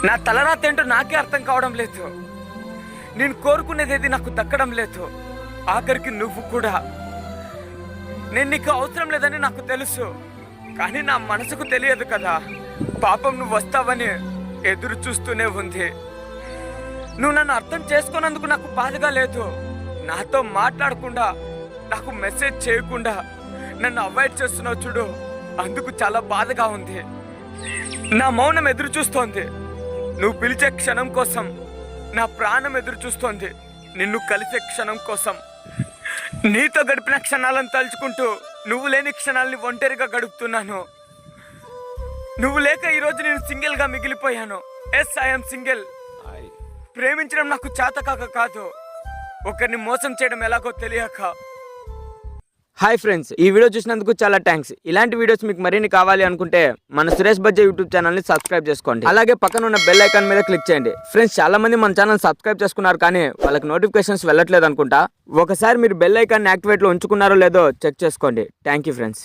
నా తలరాత ఏంటో నాకే అర్థం కావడం లేదు. నేను కోరుకునేది నాకు దక్కడం లేదు. ఆఖరికి నువ్వు కూడా. నేను నీకు అవసరం లేదని నాకు తెలుసు, కానీ నా మనసుకు తెలియదు కదా. పాపం నువ్వు వస్తావని ఎదురు చూస్తూనే ఉంది. నువ్వు నన్ను అర్థం చేసుకున్నందుకు నాకు బాధగా లేదు. నాతో మాట్లాడకుండా, నాకు మెసేజ్ చేయకుండా నన్ను అవాయిడ్ చేస్తున్నావు చూడు, అందుకు చాలా బాధగా ఉంది. నా మౌనం ఎదురు చూస్తోంది. నువ్వు పిలిచే క్షణం కోసం నా ప్రాణం ఎదురు చూస్తోంది. నిన్ను కలిసే క్షణం కోసం. నీతో గడిపిన క్షణాలను తలుచుకుంటూ నువ్వు లేని క్షణాలని ఒంటరిగా గడుపుతున్నాను. నువ్వు లేక ఈరోజు నేను సింగిల్గా మిగిలిపోయాను. Yes, I'm single. ప్రేమించడం నాకు చేతకాక కాదు, ఒకరిని మోసం చేయడం ఎలాగో తెలియక. హాయ్ ఫ్రెండ్స్, ఈ వీడియో చూసినందుకు చాలా థ్యాంక్స్. ఇలాంటి వీడియోస్ మీకు మరిన్ని కావాలి అనుకుంటే మన సురేష్ బజ్జా యూట్యూబ్ ఛానల్ని సబ్స్క్రైబ్ చేసుకోండి. అలాగే పక్కన ఉన్న బెల్ ఐకాన్ మీద క్లిక్ చేయండి. ఫ్రెండ్స్, చాలా మంది మన ఛానల్ సబ్స్క్రైబ్ చేసుకున్నారు కానీ వాళ్ళకి నోటిఫికేషన్స్ వెళ్ళట్లేదు అనుకుంటా. ఒకసారి మీరు బెల్ ఐకాన్ యాక్టివేట్లో ఉంచుకున్నారో లేదో చెక్ చేసుకోండి. Thank you friends.